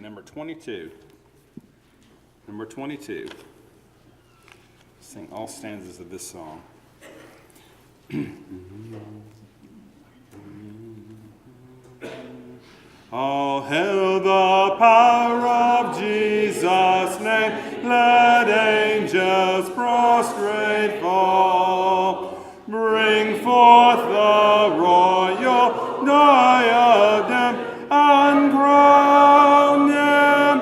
number 22. Number 22. Sing all stanzas of this song. All hail the power of Jesus' name, let angels prostrate fall. Bring forth the royal diadem and crown him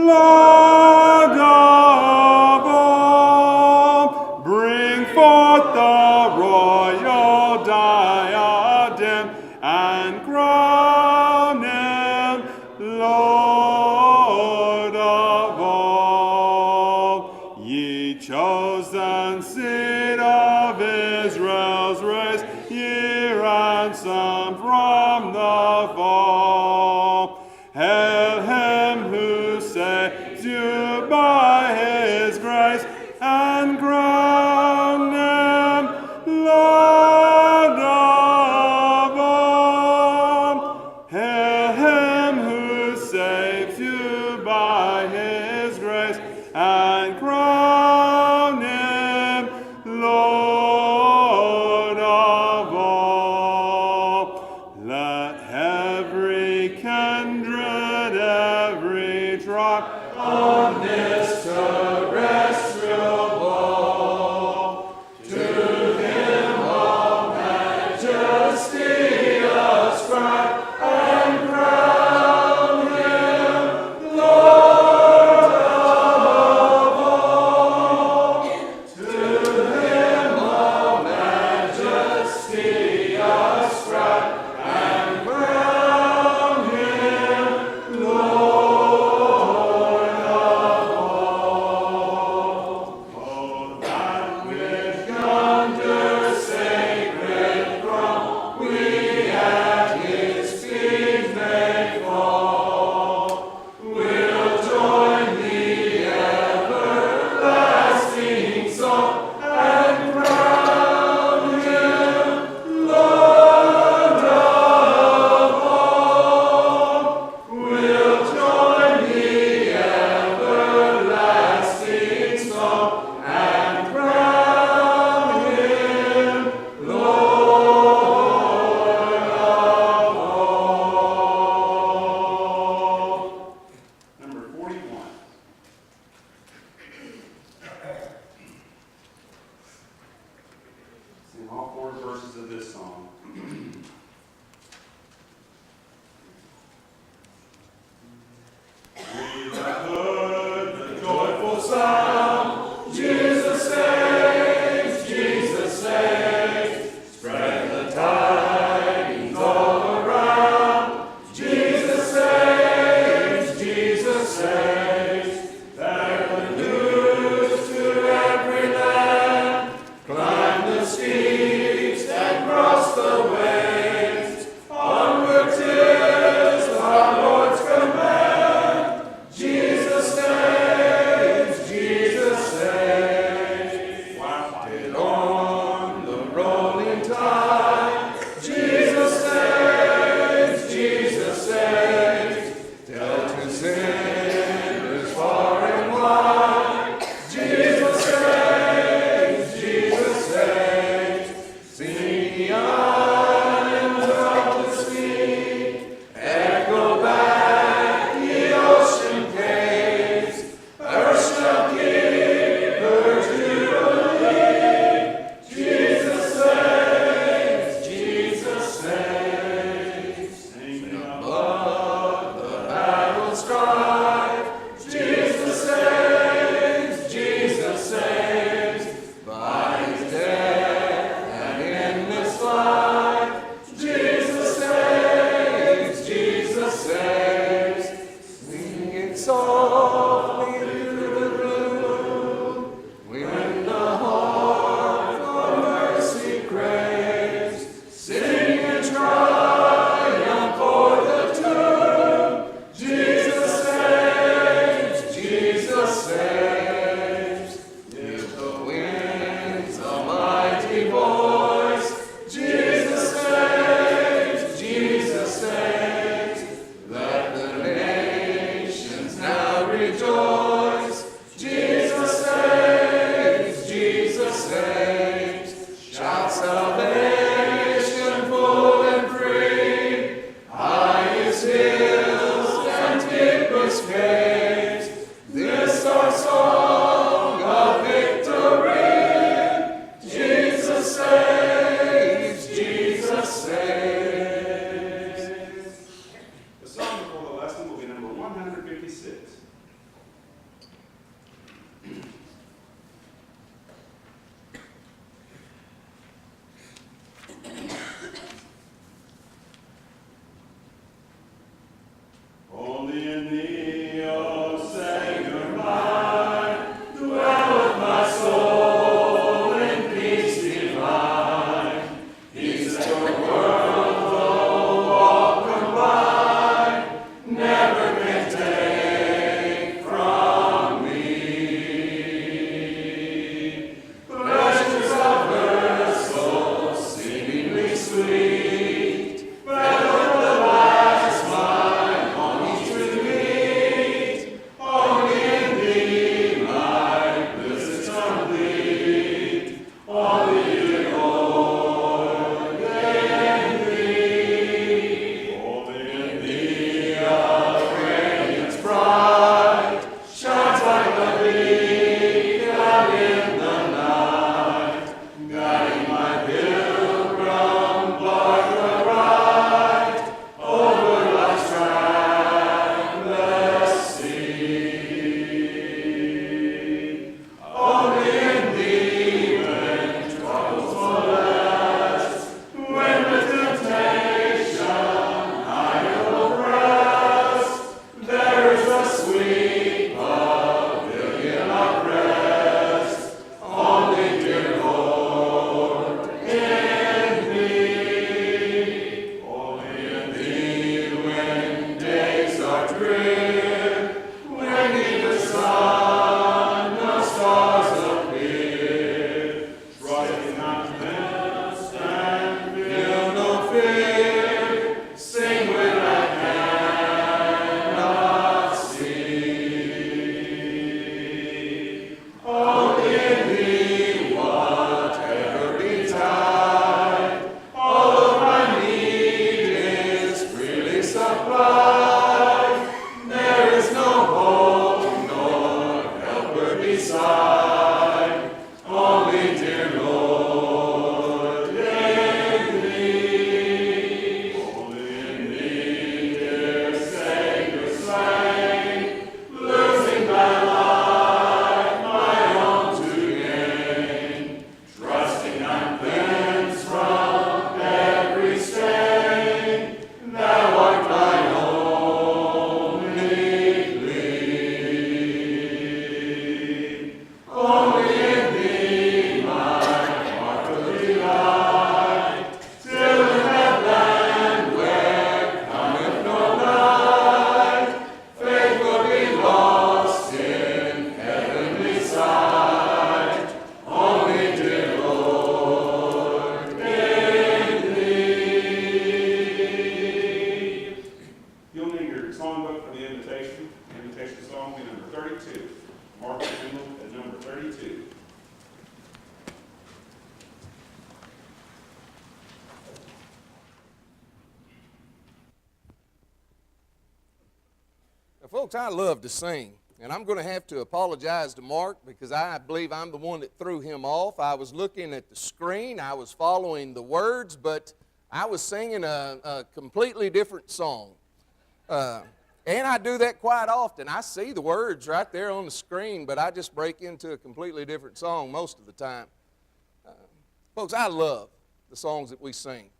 Lord of all. Bring forth the royal diadem and crown him Lord of all. Ye chosen seed of Israel's race, ye ransomed from the fall. Hail him who saves you by his grace, and crown him Lord of all. Hail him who saves you by his grace, and crown him Lord of all. Let every kindred, every tribe on this terrestrial ball, to him all majesty ascribe, and crown him Lord of all. To him all majesty ascribe, and crown him Lord of all. Oh, that with yonder sacred throng we at his feet may fall, we'll join the everlasting song, and crown him Lord of all. We'll join the everlasting song, and crown him Lord of all. Number 41. Sing all 4 verses of this song. We have heard the joyful sound, Jesus saves, Jesus saves. Spread the tidings all around, Jesus saves, Jesus saves. Bear the news to every land, climb the steeps and cross the waves. Onward 'tis our Lord's command, Jesus saves, Jesus saves. Wafted on the rolling tide, Jesus saves, Jesus saves. Dealt to sinners far and wide, Jesus saves, Jesus saves. Sing the islands of the sea, echo back the ocean caves. Earth shall keep her jubilee. Jesus saves, Jesus saves. Sing above the battle strife, Jesus saves, Jesus saves. By his death and endless life, Jesus saves, Jesus saves. Singing softly through the gloom, when the heart for mercy craves, sing in triumph o'er the tomb, Jesus saves, Jesus saves. Give the winds a mighty voice, Jesus saves, Jesus saves. Let the nation Please sit. Only in thee, O Savior mine, dwelleth my soul in peace divine. Peace that the world, though all combine, never can take from me. Pleasures of earth so seemingly sweet, better the last mine longing to meet. Only in thee my bliss is complete. Only dear Lord, in thee. Only in thee a radiance bright shines like a beacon in the night, guiding my pilgrim bark aright over life's trackless sea. Only in thee when troubles molest, when with temptation I am oppressed, there is a sweet pavilion of rest. Only dear Lord, in thee. Only in thee when days are drear, when neither sun nor stars appear, trusting not cleansed and feel no fear, sing when I cannot see. Only in thee, whatever betide, all of my need is freely supplied. There is no hope nor helper beside. Only dear Lord, in thee. Only in thee, dear Savior slain, losing thy life, my own to gain. Trusting I'm cleansed from every stain, thou art my only plea. Only in thee my heart will delight, till in that land where cometh no night, faith will be lost in heavenly sight. Only dear Lord, in thee. You'll need your songbook for the invitation. The invitation song will be number 32. Mark the envelope at number 32. Now, folks, I love to sing, and I'm going to have to apologize to Mark because I believe I'm the one that threw him off. I was looking at the screen, I was following the words, but I was singing a completely different song. And I do that quite often. I see the words right there on the screen, but I just break into a completely different song most of the time. Folks, I love the songs that we sing.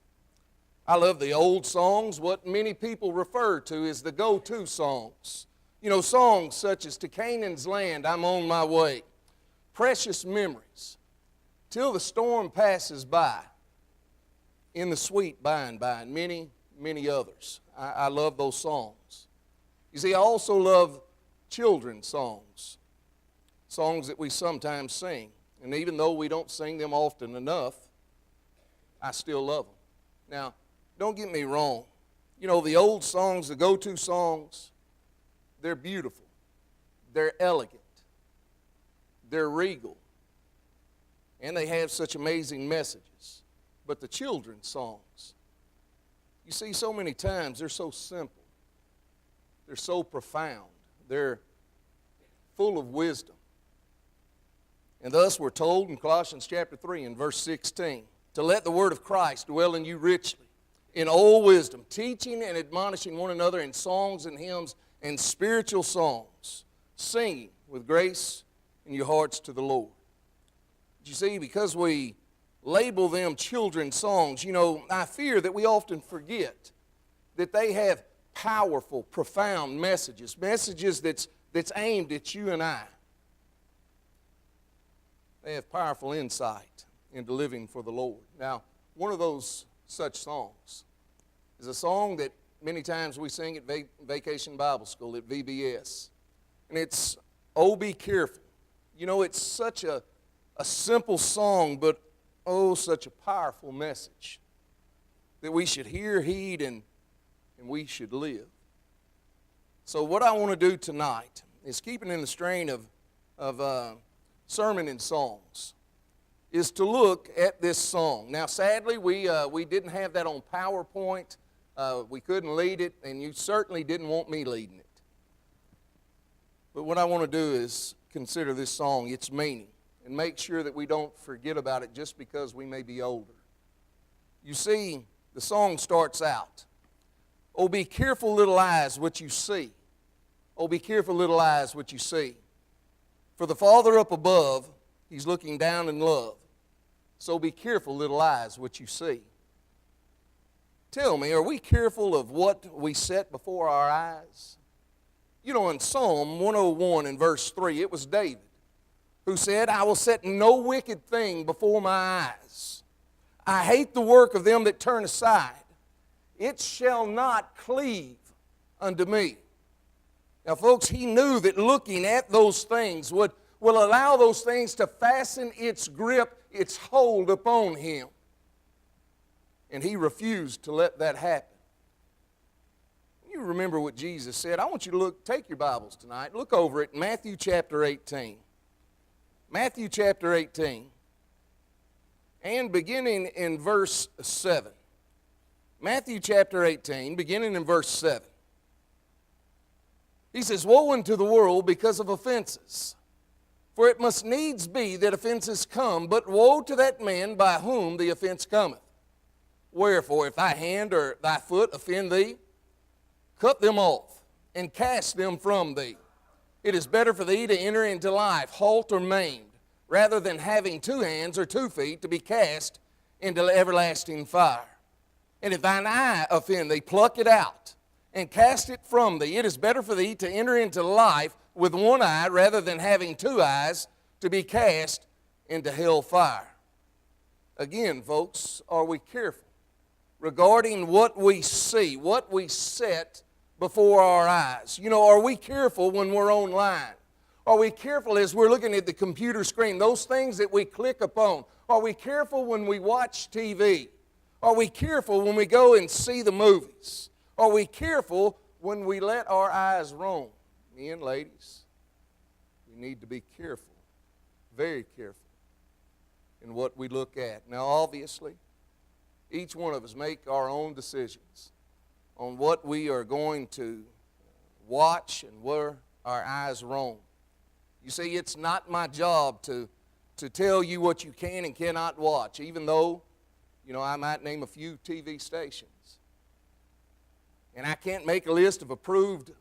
I love the old songs, what many people refer to as the go-to songs. You know, songs such as To Canaan's Land, I'm on my way, Precious Memories, Till the Storm Passes By, In the Sweet By and By, and many, many others. I love those songs. You see, I also love children's songs, songs that we sometimes sing. And even though we don't sing them often enough, I still love them. Now, don't get me wrong. You know, the old songs, the go-to songs, they're beautiful. They're elegant. They're regal. And they have such amazing messages. But the children's songs, you see, so many times they're so simple. They're so profound. They're full of wisdom. And thus we're told in Colossians chapter 3 and verse 16, to let the word of Christ dwell in you richly, in all wisdom, teaching and admonishing one another in songs and hymns and spiritual songs, singing with grace in your hearts to the Lord. You see, because we label them children's songs, I fear that we often forget that they have powerful, profound messages that's aimed at you and I. They have powerful insight into living for the Lord. Now, one of those such songs is a song that many times we sing at Vacation Bible School at VBS. And it's, "Oh, Be Careful." It's such a simple song, but oh, such a powerful message that we should hear, heed, and we should live. So what I want to do tonight is, keeping in the strain of sermon and songs, is to look at this song. Now, sadly, we didn't have that on PowerPoint. We couldn't lead it, and you certainly didn't want me leading it. But what I want to do is consider this song, its meaning, and make sure that we don't forget about it just because we may be older. You see, the song starts out, "Oh, be careful, little eyes, what you see. Oh, be careful, little eyes, what you see. For the Father up above, He's looking down in love. So be careful, little eyes, what you see." Tell me, are we careful of what we set before our eyes? In Psalm 101 and verse 3, it was David who said, "I will set no wicked thing before my eyes. I hate the work of them that turn aside. It shall not cleave unto me." Now, folks, he knew that looking at those things will allow those things to fasten its grip, its hold upon him. And he refused to let that happen. You remember what Jesus said. I want you to take your Bibles tonight. Look over at Matthew chapter 18. Matthew chapter 18. And beginning in verse 7. Matthew chapter 18, beginning in verse 7. He says, "Woe unto the world because of offenses. For it must needs be that offenses come, but woe to that man by whom the offense cometh. Wherefore, if thy hand or thy foot offend thee, cut them off, and cast them from thee. It is better for thee to enter into life halt or maimed, rather than having 2 hands or 2 feet to be cast into everlasting fire. And if thine eye offend thee, pluck it out, and cast it from thee. It is better for thee to enter into life with 1 eye, rather than having 2 eyes to be cast into hell fire." Again, folks, are we careful regarding what we see, what we set before our eyes? Are we careful when we're online? Are we careful as we're looking at the computer screen, those things that we click upon? Are we careful when we watch TV? Are we careful when we go and see the movies? Are we careful when we let our eyes roam? Men, ladies, we need to be careful, very careful, in what we look at. Now, obviously, each one of us make our own decisions on what we are going to watch and where our eyes roam. You see, it's not my job to tell you what you can and cannot watch, even though, I might name a few TV stations. And I can't make a list of approved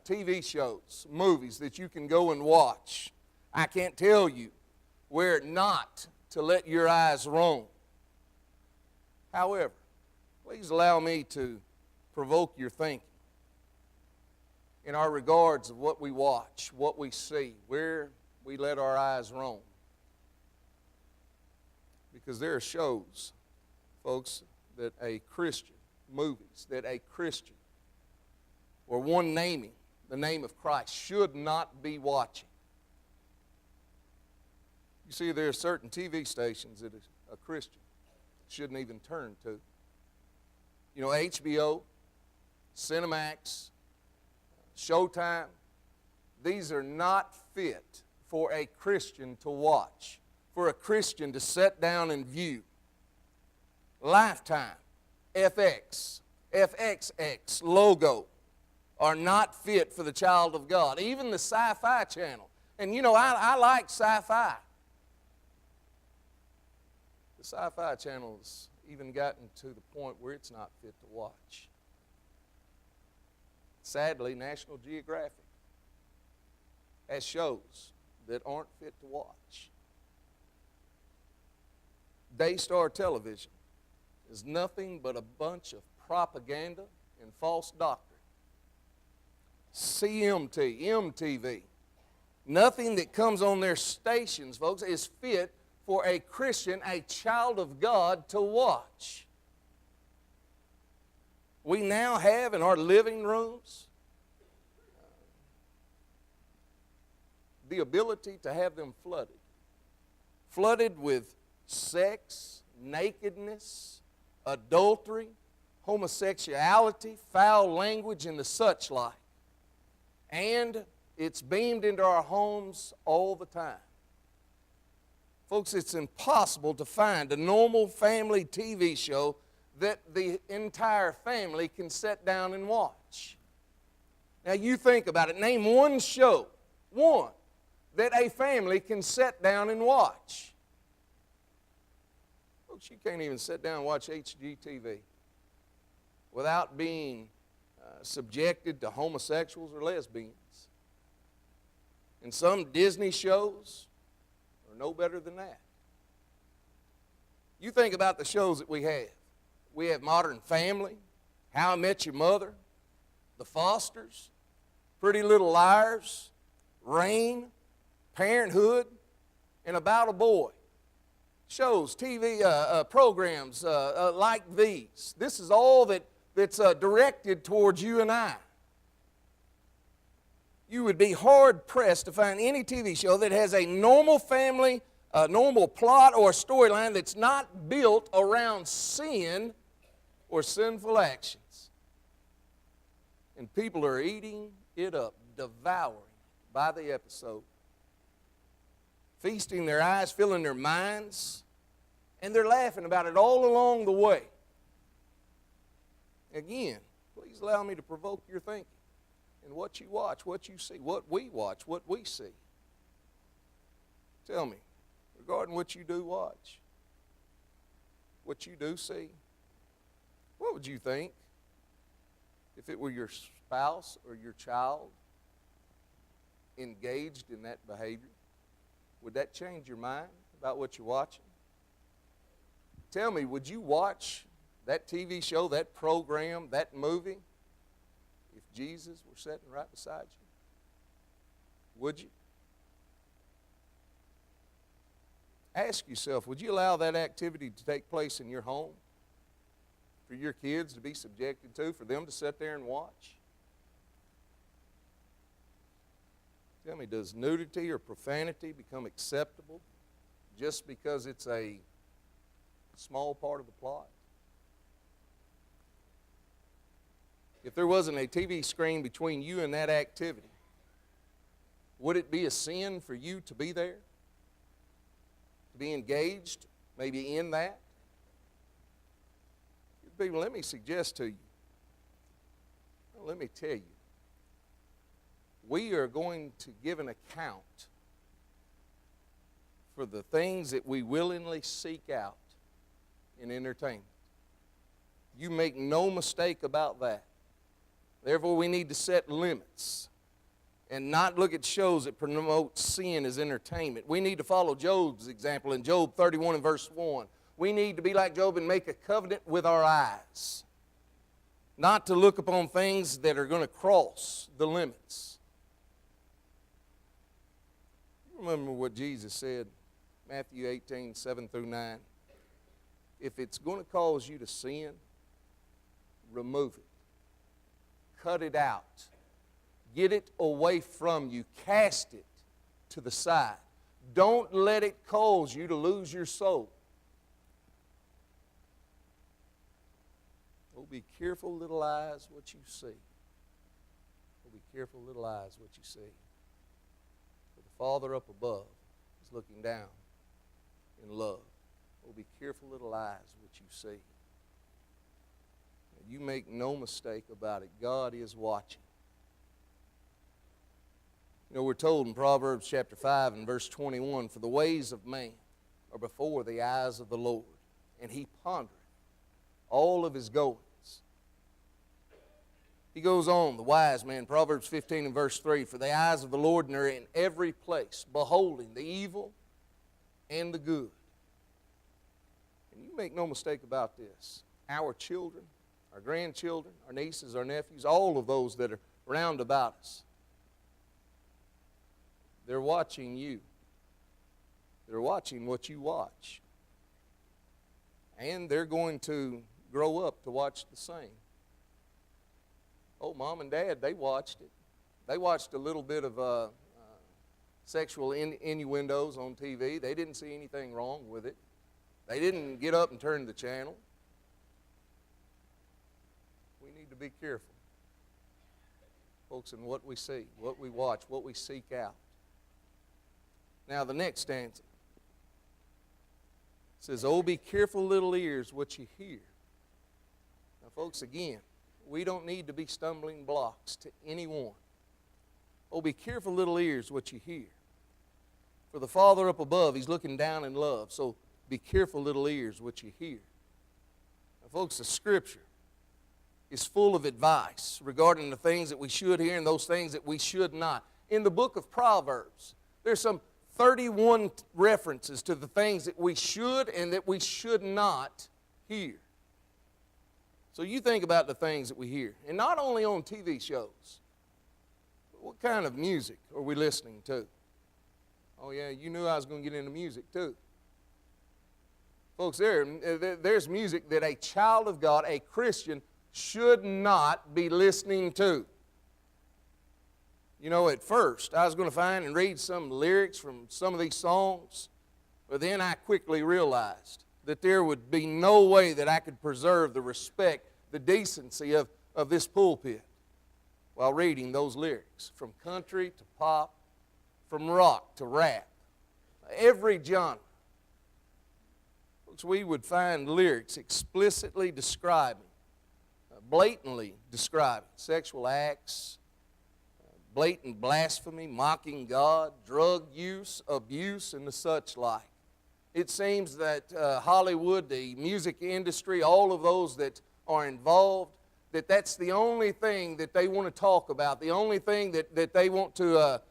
TV shows, movies that you can go and watch. I can't tell you where not to let your eyes roam. However, please allow me to provoke your thinking in our regards of what we watch, what we see, where we let our eyes roam. Because there are shows, folks, that a Christian, movies that a Christian, or one naming the name of Christ, should not be watching. You see, there are certain TV stations that a Christian shouldn't even turn to. HBO, Cinemax, Showtime, these are not fit for a Christian to watch, for a Christian to sit down and view. Lifetime, FXX, Logo are not fit for the child of God. Even the Sci-Fi Channel. And I like sci-fi. The Sci-Fi Channel has even gotten to the point where it's not fit to watch. Sadly, National Geographic has shows that aren't fit to watch. Daystar Television is nothing but a bunch of propaganda and false doctrine. CMT, MTV, nothing that comes on their stations, folks, is fit for a Christian, a child of God, to watch. We now have in our living rooms the ability to have them flooded with sex, nakedness, adultery, homosexuality, foul language, and the such like. And it's beamed into our homes all the time. Folks, it's impossible to find a normal family TV show that the entire family can sit down and watch. Now you think about it. Name one show, one, that a family can sit down and watch. Folks, you can't even sit down and watch HGTV without being subjected to homosexuals or lesbians. And some Disney shows are no better than that. You think about the shows that we have. We have Modern Family, How I Met Your Mother, The Fosters, Pretty Little Liars, Rain, Parenthood, and About a Boy. Shows, TV programs like these. This is all that's directed towards you and I. You would be hard-pressed to find any TV show that has a normal family, normal plot or storyline that's not built around sin or sinful actions. And people are eating it up, devouring by the episode, feasting their eyes, filling their minds, and they're laughing about it all along the way. Again, please allow me to provoke your thinking. And what you watch, what you see, what we watch, what we see. Tell me, regarding what you do watch, what you do see, what would you think if it were your spouse or your child engaged in that behavior? Would that change your mind about what you're watching? Tell me, would you watch that TV show, that program, that movie, if Jesus were sitting right beside you? Would you? Ask yourself, would you allow that activity to take place in your home? For your kids to be subjected to, for them to sit there and watch? Tell me, does nudity or profanity become acceptable just because it's a small part of the plot? If there wasn't a TV screen between you and that activity, would it be a sin for you to be there? To be engaged, maybe in that? People, let me suggest to you, let me tell you, we are going to give an account for the things that we willingly seek out in entertainment. You make no mistake about that. Therefore, we need to set limits and not look at shows that promote sin as entertainment. We need to follow Job's example in Job 31 and verse 1. We need to be like Job and make a covenant with our eyes, not to look upon things that are going to cross the limits. Remember what Jesus said, Matthew 18, 7 through 9. If it's going to cause you to sin, remove it. Cut it out. Get it away from you. Cast it to the side. Don't let it cause you to lose your soul. Oh, be careful, little eyes, what you see. Oh, be careful, little eyes, what you see. For the Father up above is looking down in love. Oh, be careful, little eyes, what you see. You make no mistake about it. God is watching. You know, we're told in Proverbs chapter 5 and verse 21, for the ways of man are before the eyes of the Lord, and he pondereth all of his goings. He goes on, the wise man, Proverbs 15 and verse 3, for the eyes of the Lord are in every place, beholding the evil and the good. And you make no mistake about this. Our children, our grandchildren, our nieces, our nephews, all of those that are round about us, they're watching you. They're watching what you watch. And they're going to grow up to watch the same. Oh, Mom and Dad, they watched it. They watched a little bit of sexual innuendos on TV. They didn't see anything wrong with it. They didn't get up and turn the channel. We need to be careful, folks, in what we see, what we watch, what we seek out. Now, the next stanza says, oh, be careful, little ears, what you hear. Now, folks, again, we don't need to be stumbling blocks to anyone. Oh, be careful, little ears, what you hear. For the Father up above, He's looking down in love. So be careful, little ears, what you hear. Now, folks, the Scripture is full of advice regarding the things that we should hear and those things that we should not. In the book of Proverbs, there's some 31 references to the things that we should and that we should not hear. So you think about the things that we hear. And not only on TV shows, but what kind of music are we listening to? Oh yeah, you knew I was going to get into music too. Folks, there's music that a child of God, a Christian, should not be listening to. You know, at first, I was going to find and read some lyrics from some of these songs, but then I quickly realized that there would be no way that I could preserve the respect, the decency of this pulpit while reading those lyrics, from country to pop, from rock to rap, every genre. Folks, we would find lyrics explicitly describing, blatantly describing sexual acts, blatant blasphemy, mocking God, drug use, abuse, and the such like. It seems that Hollywood, the music industry, all of those that are involved, that's the only thing that they want to talk about, the only thing that they want to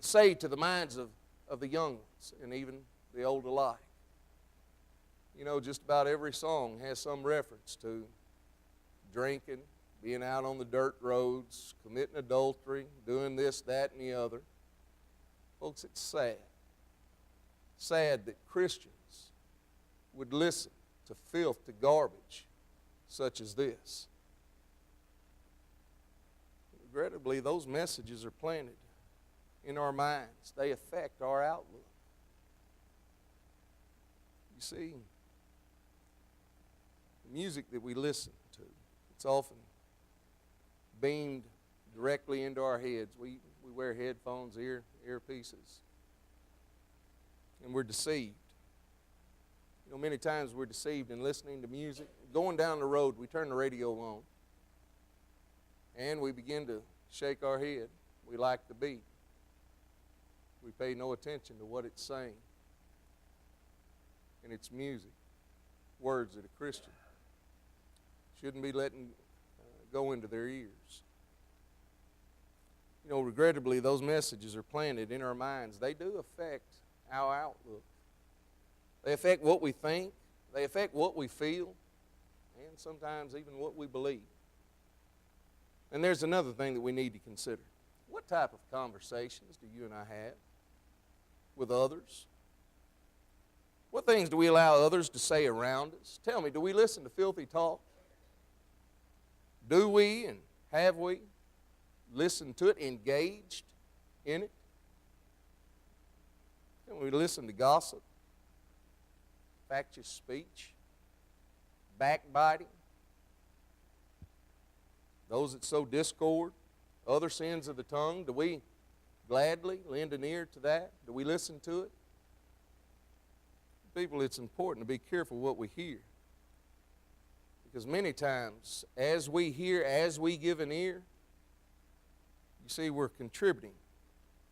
say to the minds of the young ones and even the old alike. You know, just about every song has some reference to drinking, being out on the dirt roads, committing adultery, doing this, that, and the other. Folks, it's sad. Sad that Christians would listen to filth, to garbage such as this. Regrettably, those messages are planted in our minds. They affect our outlook. You see, the music that we listen to, it's often beamed directly into our heads. We wear headphones, earpieces, and we're deceived. You know, many times we're deceived in listening to music. Going down the road, we turn the radio on, and we begin to shake our head. We like the beat. We pay no attention to what it's saying. And it's music, words that a Christian shouldn't be letting go into their ears. You know, regrettably, those messages are planted in our minds. They do affect our outlook. They affect what we think. They affect what we feel. And sometimes even what we believe. And there's another thing that we need to consider. What type of conversations do you and I have with others? What things do we allow others to say around us? Tell me, do we listen to filthy talk? Do we and have we listened to it, engaged in it? Can we listen to gossip, factious speech, backbiting, those that sow discord, other sins of the tongue? Do we gladly lend an ear to that? Do we listen to it? People, it's important to be careful what we hear. Because many times, as we hear, as we give an ear, you see, we're contributing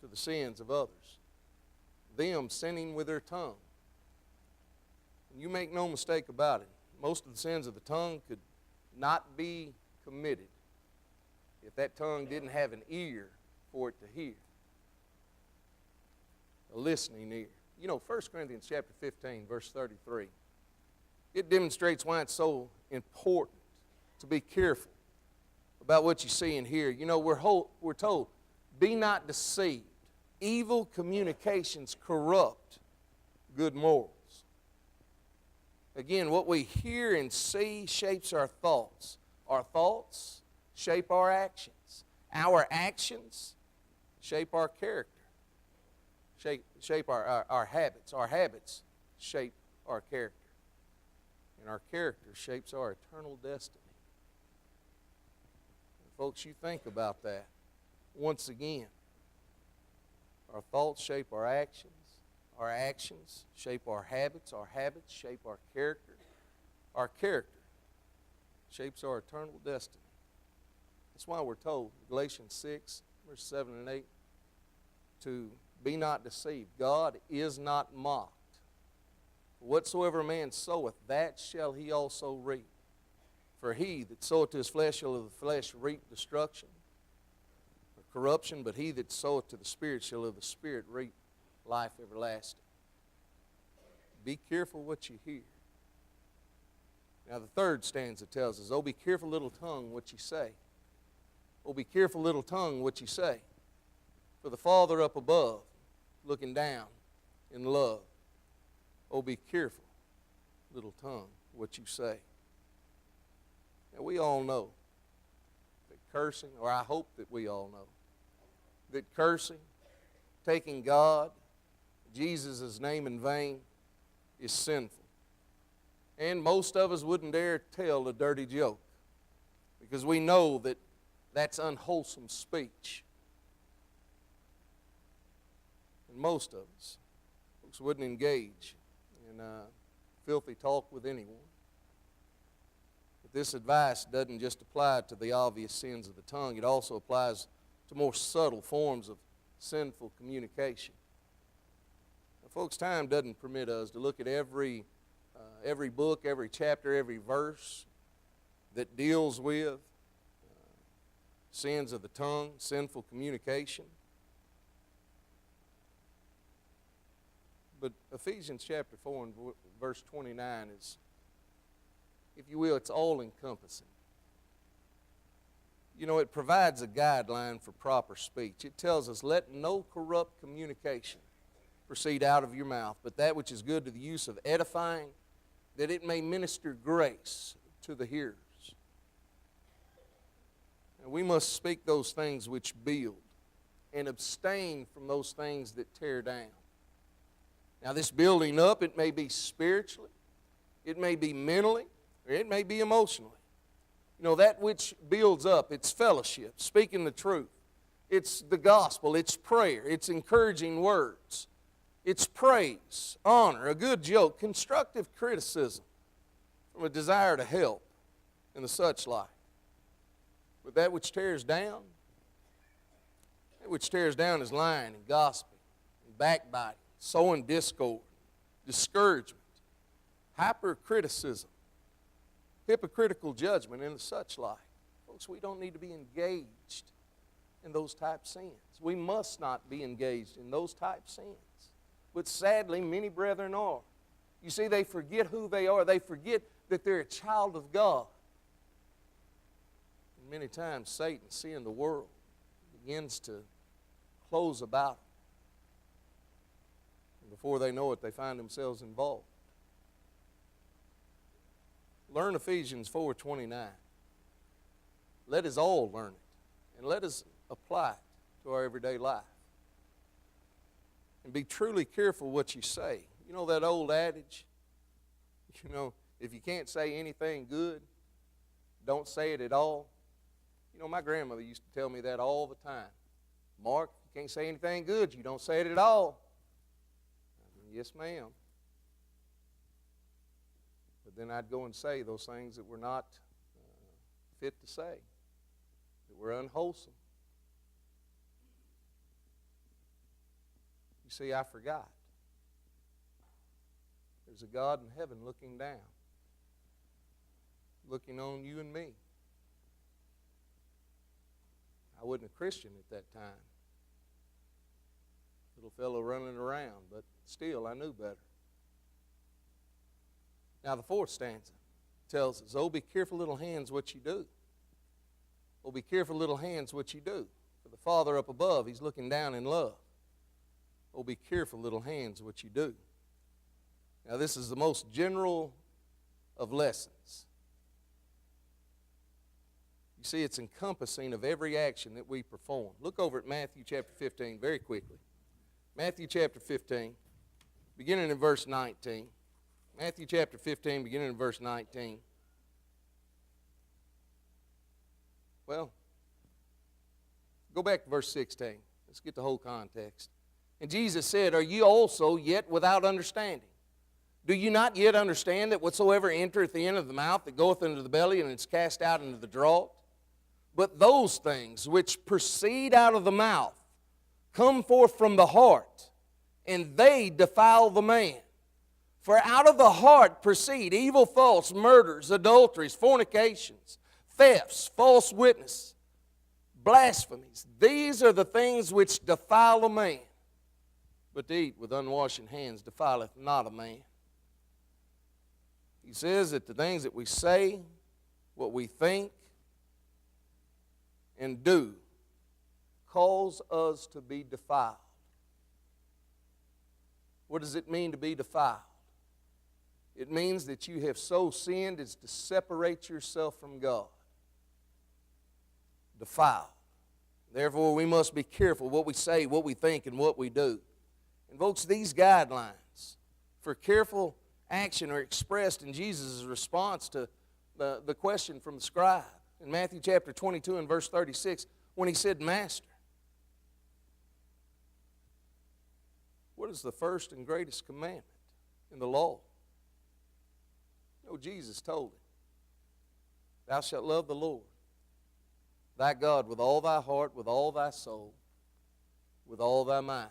to the sins of others. Them sinning with their tongue. And you make no mistake about it. Most of the sins of the tongue could not be committed if that tongue didn't have an ear for it to hear. A listening ear. You know, 1 Corinthians chapter 15, verse 33, it demonstrates why it's so important to be careful about what you see and hear. You know, we're told, be not deceived. Evil communications corrupt good morals. Again, what we hear and see shapes our thoughts. Our thoughts shape our actions. Our actions shape our character. Shape our habits. Our habits shape our character. And our character shapes our eternal destiny. And folks, you think about that. Once again, our thoughts shape our actions shape our habits shape our character shapes our eternal destiny. That's why we're told, Galatians 6, verse 7 and 8, to be not deceived. God is not mocked. Whatsoever a man soweth, that shall he also reap. For he that soweth to his flesh shall of the flesh reap destruction, or corruption, but he that soweth to the Spirit shall of the Spirit reap life everlasting. Be careful what you hear. Now the third stanza tells us, oh, be careful, little tongue, what you say. Oh, be careful, little tongue, what you say. For the Father up above, looking down in love. Oh, be careful, little tongue, what you say. Now, we all know that cursing, or I hope that we all know, that cursing, taking God, Jesus' name in vain, is sinful. And most of us wouldn't dare tell a dirty joke because we know that that's unwholesome speech. And most of us, folks, wouldn't engage in filthy talk with anyone. But this advice doesn't just apply to the obvious sins of the tongue. It also applies to more subtle forms of sinful communication. Now, folks, time doesn't permit us to look at every book, every chapter, every verse that deals with sins of the tongue, sinful communication. But Ephesians chapter 4 and verse 29 is, if you will, it's all-encompassing. You know, it provides a guideline for proper speech. It tells us, let no corrupt communication proceed out of your mouth, but that which is good to the use of edifying, that it may minister grace to the hearers. And we must speak those things which build and abstain from those things that tear down. Now, this building up, it may be spiritually, it may be mentally, or it may be emotionally. You know, that which builds up, it's fellowship, speaking the truth. It's the gospel, it's prayer, it's encouraging words. It's praise, honor, a good joke, constructive criticism from a desire to help, and the such like. But that which tears down is lying and gossiping and backbiting, sowing discord, discouragement, hypercriticism, hypocritical judgment, and the such like. Folks, we don't need to be engaged in those type sins. We must not be engaged in those type sins. But sadly, many brethren are. You see, they forget who they are. They forget that they're a child of God. And many times Satan, seeing the world, begins to close about them. And before they know it, they find themselves involved. Learn Ephesians 4:29. Let us all learn it, and let us apply it to our everyday life. And be truly careful what you say. You know that old adage? You know, if you can't say anything good, don't say it at all. You know, my grandmother used to tell me that all the time. Mark, you can't say anything good, you don't say it at all. Yes, ma'am. But then I'd go and say those things that were not fit to say, that were unwholesome. You see, I forgot. There's a God in heaven looking down, looking on you and me. I wasn't a Christian at that time. Little fellow running around, but still I knew better. Now the fourth stanza tells us, oh, be careful, little hands, what you do. Oh, be careful, little hands, what you do. For the Father up above, He's looking down in love. Oh, be careful, little hands, what you do. Now this is the most general of lessons. You see, it's encompassing of every action that we perform. Look over at Matthew chapter 15 very quickly. Matthew chapter 15, beginning in verse 19. Matthew chapter 15, beginning in verse 19. Well, go back to verse 16. Let's get the whole context. And Jesus said, are you also yet without understanding? Do you not yet understand that whatsoever entereth in of the mouth, that goeth into the belly, and is cast out into the draught? But those things which proceed out of the mouth come forth from the heart, and they defile the man. For out of the heart proceed evil thoughts, murders, adulteries, fornications, thefts, false witness, blasphemies. These are the things which defile a man. But to eat with unwashen hands defileth not a man. He says that the things that we say, what we think, and do cause us to be defiled. What does it mean to be defiled? It means that you have so sinned as to separate yourself from God. Defiled. Therefore, we must be careful what we say, what we think, and what we do. And folks, these guidelines for careful action are expressed in Jesus' response to the question from the scribe. In Matthew chapter 22 and verse 36, when he said, Master, what is the first and greatest commandment in the law? No, Jesus told him, thou shalt love the Lord, thy God, with all thy heart, with all thy soul, with all thy mind.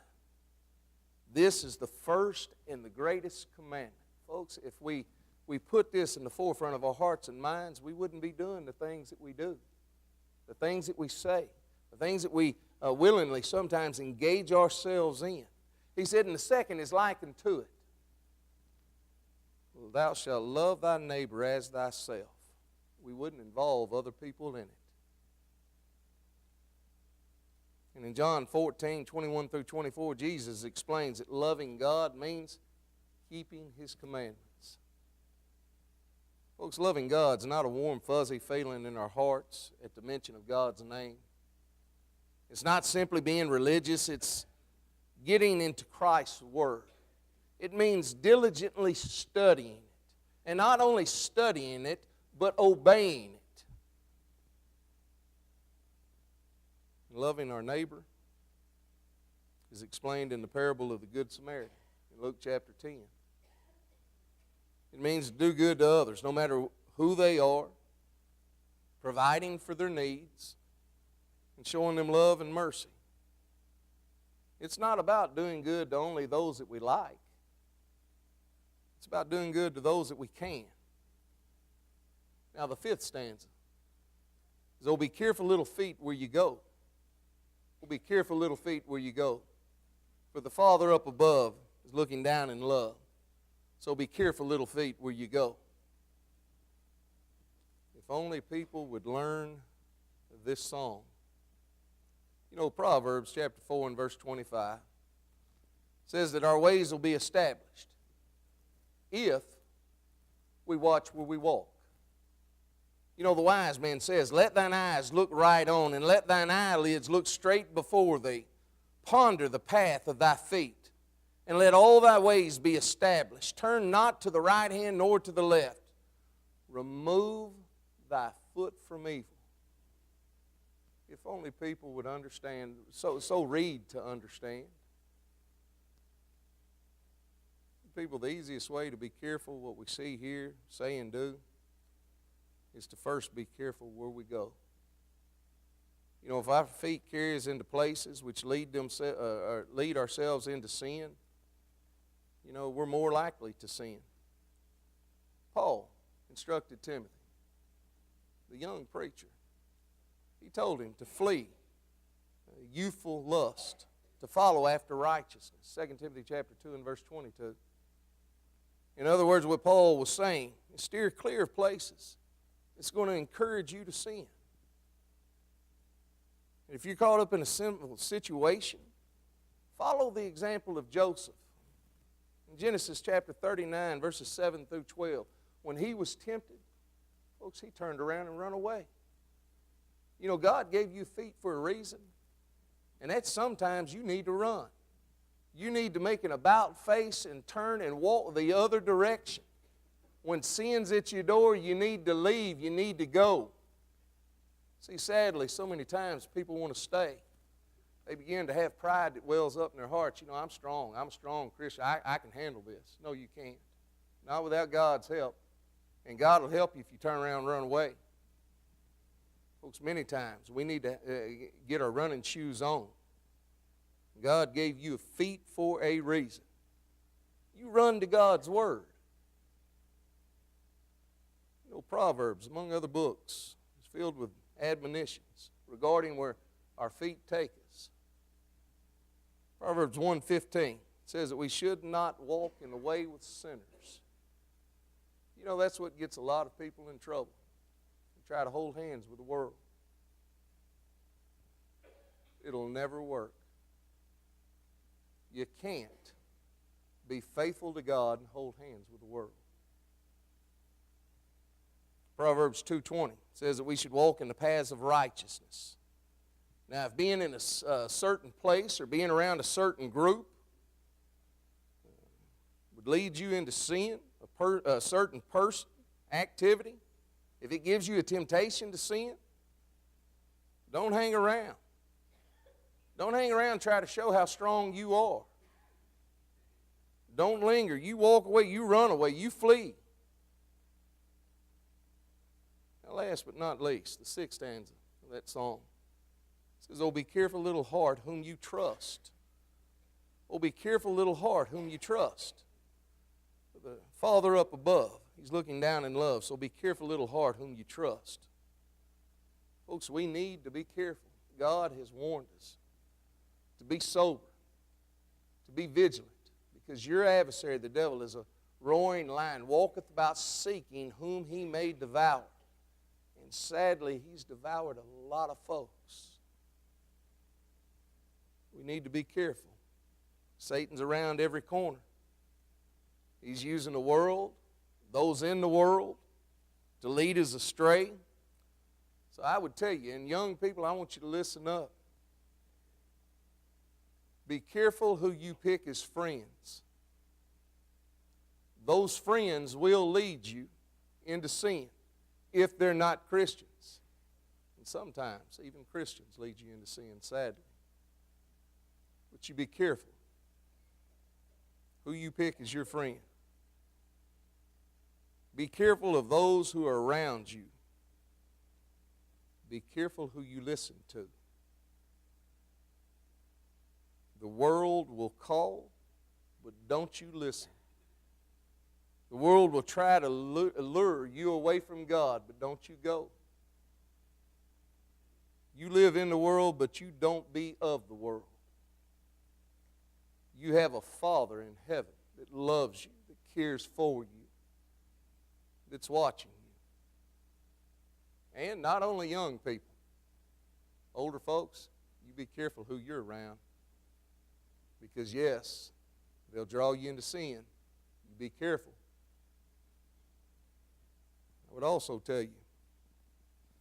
This is the first and the greatest commandment. Folks, if we put this in the forefront of our hearts and minds, we wouldn't be doing the things that we do, the things that we say, the things that we willingly sometimes engage ourselves in. He said, and the second is likened to it. Well, thou shalt love thy neighbor as thyself. We wouldn't involve other people in it. And in John 14, 21 through 24, Jesus explains that loving God means keeping His commandments. Folks, loving God's not a warm, fuzzy feeling in our hearts at the mention of God's name. It's not simply being religious. It's getting into Christ's Word. It means diligently studying it. And not only studying it, but obeying it. Loving our neighbor is explained in the parable of the Good Samaritan in Luke chapter 10. It means to do good to others, no matter who they are, providing for their needs, and showing them love and mercy. It's not about doing good to only those that we like. It's about doing good to those that we can. Now the fifth stanza is, oh, be careful, little feet, where you go. Oh, be careful, little feet, where you go. For the Father up above is looking down in love. So be careful, little feet, where you go. If only people would learn this song. You know, Proverbs chapter 4 and verse 25 says that our ways will be established if we watch where we walk. You know, the wise man says, let thine eyes look right on, and let thine eyelids look straight before thee. Ponder the path of thy feet, and let all thy ways be established. Turn not to the right hand nor to the left. Remove thy foot from evil. If only people would understand, so read to understand. People, the easiest way to be careful what we see, hear, say, and do is to first be careful where we go. You know, if our feet carry us into places which lead ourselves into sin, you know, we're more likely to sin. Paul instructed Timothy, the young preacher. He told him to flee youthful lust, to follow after righteousness. 2 Timothy chapter 2 and verse 22. In other words, what Paul was saying, steer clear of places. It's going to encourage you to sin. And if you're caught up in a sinful situation, follow the example of Joseph. In Genesis chapter 39, verses 7 through 12, when he was tempted, folks, he turned around and ran away. You know, God gave you feet for a reason, and that's sometimes you need to run. You need to make an about face and turn and walk the other direction. When sin's at your door, you need to leave, you need to go. See, sadly, so many times people want to stay. They begin to have pride that wells up in their hearts. You know, I'm strong. I'm a strong Christian. I can handle this. No, you can't. Not without God's help. And God will help you if you turn around and run away. Folks, many times we need to get our running shoes on. God gave you feet for a reason. You run to God's Word. You know, Proverbs, among other books, is filled with admonitions regarding where our feet take us. Proverbs 1:15 says that we should not walk in the way with sinners. You know, that's what gets a lot of people in trouble. They try to hold hands with the world. It'll never work. You can't be faithful to God and hold hands with the world. Proverbs 2:20 says that we should walk in the paths of righteousness. Now, if being in a certain place or being around a certain group would lead you into sin, a certain person, activity, if it gives you a temptation to sin, don't hang around. Don't hang around and try to show how strong you are. Don't linger. You walk away, you run away, you flee. Now, last but not least, the sixth stanza of that song says, "Oh, be careful, little heart, whom you trust. Oh, be careful, little heart, whom you trust." The Father up above, He's looking down in love, so be careful, little heart, whom you trust. Folks, we need to be careful. God has warned us to be sober, to be vigilant, because your adversary, the devil, is a roaring lion, walketh about seeking whom he may devour. And sadly, he's devoured a lot of folks. We need to be careful. Satan's around every corner. He's using the world, those in the world, to lead us astray. So I would tell you, and young people, I want you to listen up. Be careful who you pick as friends. Those friends will lead you into sin if they're not Christians. And sometimes even Christians lead you into sin, sadly. But you be careful who you pick as your friend. Be careful of those who are around you. Be careful who you listen to. The world will call, but don't you listen. The world will try to lure you away from God, but don't you go. You live in the world, but you don't be of the world. You have a Father in heaven that loves you, that cares for you, that's watching you. And not only young people, older folks, you be careful who you're around. Because yes, they'll draw you into sin. You be careful. I would also tell you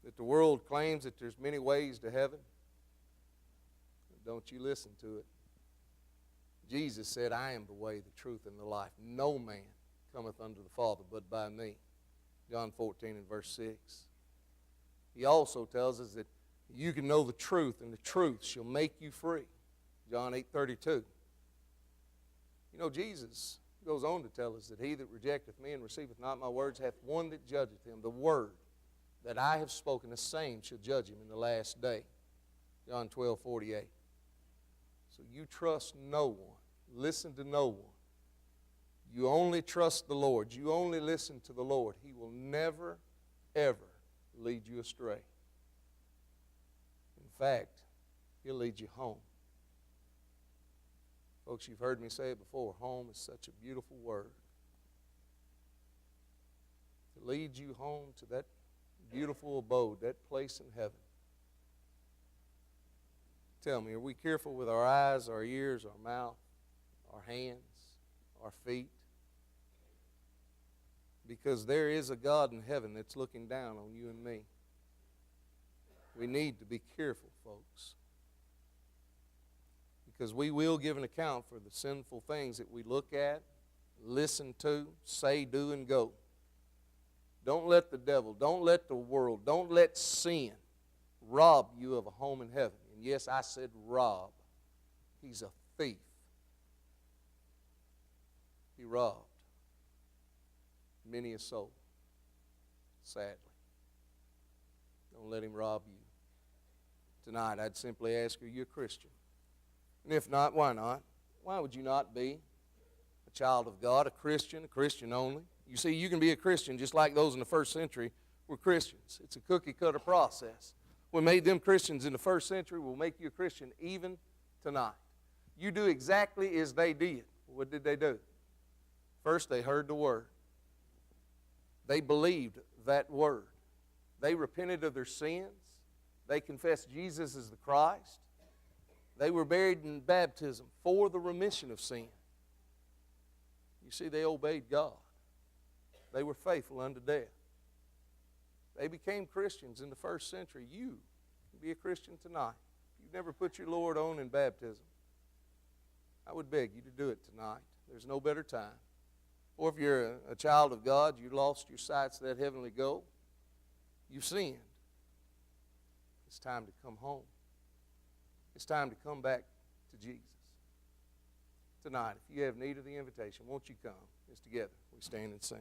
that the world claims that there's many ways to heaven. Don't you listen to it. Jesus said, "I am the way, the truth, and the life. No man cometh unto the Father but by me." John 14 and verse 6. He also tells us that you can know the truth, and the truth shall make you free. John 8:32. You know, Jesus goes on to tell us that he that rejecteth me and receiveth not my words hath one that judgeth him. The word that I have spoken, the same shall judge him in the last day. John 12:48. So you trust no one. Listen to no one. You only trust the Lord. You only listen to the Lord. He will never, ever lead you astray. In fact, He'll lead you home. Folks, you've heard me say it before. Home is such a beautiful word. To lead you home to that beautiful abode, that place in heaven. Tell me, are we careful with our eyes, our ears, our mouth, our hands, our feet? Because there is a God in heaven that's looking down on you and me. We need to be careful, folks. Because we will give an account for the sinful things that we look at, listen to, say, do, and go. Don't let the devil, don't let the world, don't let sin rob you of a home in heaven. And yes, I said rob. He's a thief. He robbed many a soul, sadly. Don't let him rob you. Tonight, I'd simply ask, are you a Christian? And if not, why not? Why would you not be a child of God, a Christian only? You see, you can be a Christian just like those in the first century were Christians. It's a cookie-cutter process. What made them Christians in the first century will make you a Christian even tonight. You do exactly as they did. What did they do? First, they heard the Word. They believed that Word. They repented of their sins. They confessed Jesus as the Christ. They were buried in baptism for the remission of sin. You see, they obeyed God. They were faithful unto death. They became Christians in the first century. You can be a Christian tonight. If you've never put your Lord on in baptism, I would beg you to do it tonight. There's no better time. Or if you're a child of God, you lost your sights to that heavenly goal, you've sinned. It's time to come home. It's time to come back to Jesus. Tonight, if you have need of the invitation, won't you come? It's together. We stand and sing.